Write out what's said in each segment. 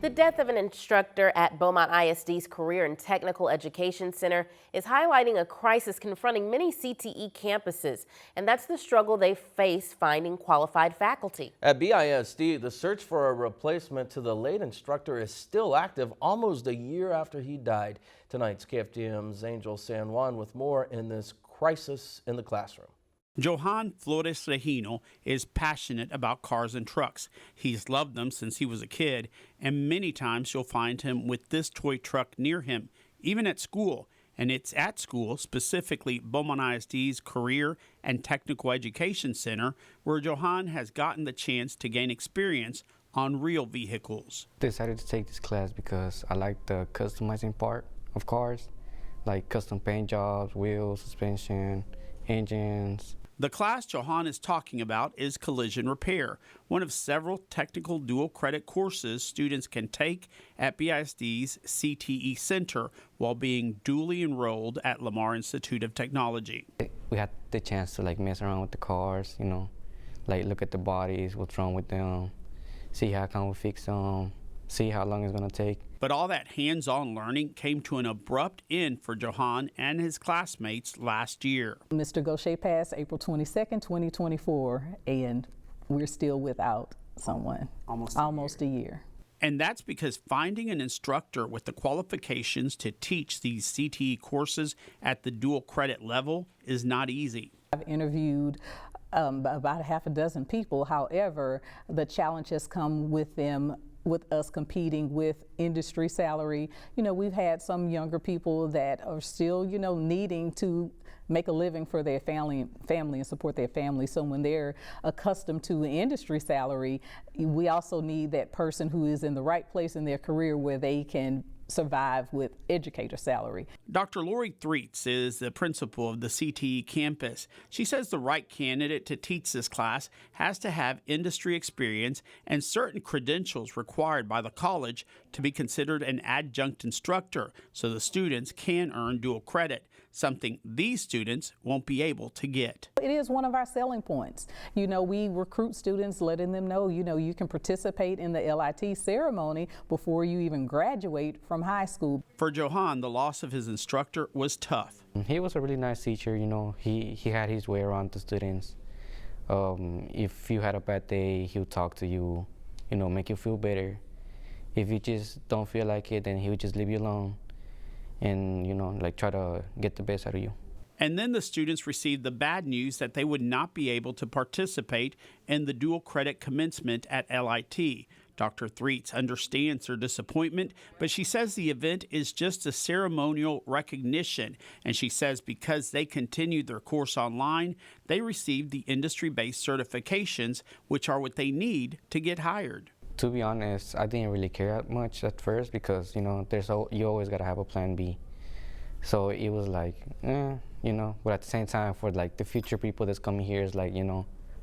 The death of an instructor at Beaumont ISD's Career and Technical Education Center is highlighting a crisis confronting many CTE campuses, and that's the struggle they face finding qualified faculty. At BISD, the search for a replacement to the late instructor is still active almost a year after he died. Tonight's KFDM's Angel San Juan with more in this crisis in the classroom. Johan Flores Regino is passionate about cars and trucks. He's loved them since he was a kid, and many times you'll find him with this toy truck near him, even at school. And it's at school, specifically Beaumont ISD's Career and Technical Education Center, where Johan has gotten the chance to gain experience on real vehicles. I decided to take this class because I like the customizing part of cars, like custom paint jobs, wheels, suspension, engines. The class Johan is talking about is collision repair, one of several technical dual credit courses students can take at BISD's CTE Center while being duly enrolled at Lamar Institute of Technology. We had the chance to mess around with the cars, look at the bodies, what's wrong with them, see how can we fix them, see how long it's going to take. But all that hands-on learning came to an abrupt end for Johan and his classmates last year. Mr. Gaucher passed April 22nd, 2024, and we're still without someone. Almost a year. And that's because finding an instructor with the qualifications to teach these CTE courses at the dual credit level is not easy. I've interviewed about half a dozen people. However, the challenge has come with us competing with industry salary. We've had some younger people that are still, needing to make a living for their family and support their family. So when they're accustomed to an industry salary, we also need that person who is in the right place in their career where they can survive with educator salary. Dr. Lori Threets is the principal of the CTE campus. She says the right candidate to teach this class has to have industry experience and certain credentials required by the college to be considered an adjunct instructor so the students can earn dual credit, something these students won't be able to get. It is one of our selling points. We recruit students, letting them know, you can participate in the LIT ceremony before you even graduate from high school. For Johan, the loss of his instructor was tough. He was a really nice teacher, he had his way around the students. If you had a bad day, he would talk to you, make you feel better. If you just don't feel like it, then he would just leave you alone and, try to get the best out of you. And then the students received the bad news that they would not be able to participate in the dual credit commencement at LIT. Dr. Threets understands her disappointment, but she says the event is just a ceremonial recognition. And she says because they continued their course online, they received the industry-based certifications, which are what they need to get hired. To be honest, I didn't really care that much at first because, you always got to have a plan B. So it was but at the same time for the future people that's coming here is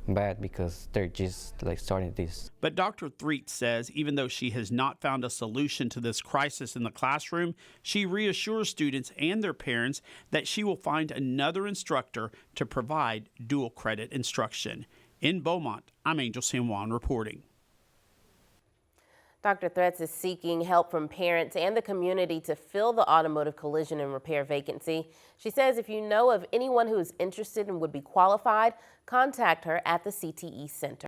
bad because they're just starting this. But Dr. Threets says even though she has not found a solution to this crisis in the classroom, she reassures students and their parents that she will find another instructor to provide dual credit instruction. In Beaumont, I'm Angel San Juan reporting. Dr. Threets is seeking help from parents and the community to fill the automotive collision and repair vacancy. She says if you know of anyone who is interested and would be qualified, contact her at the CTE Center.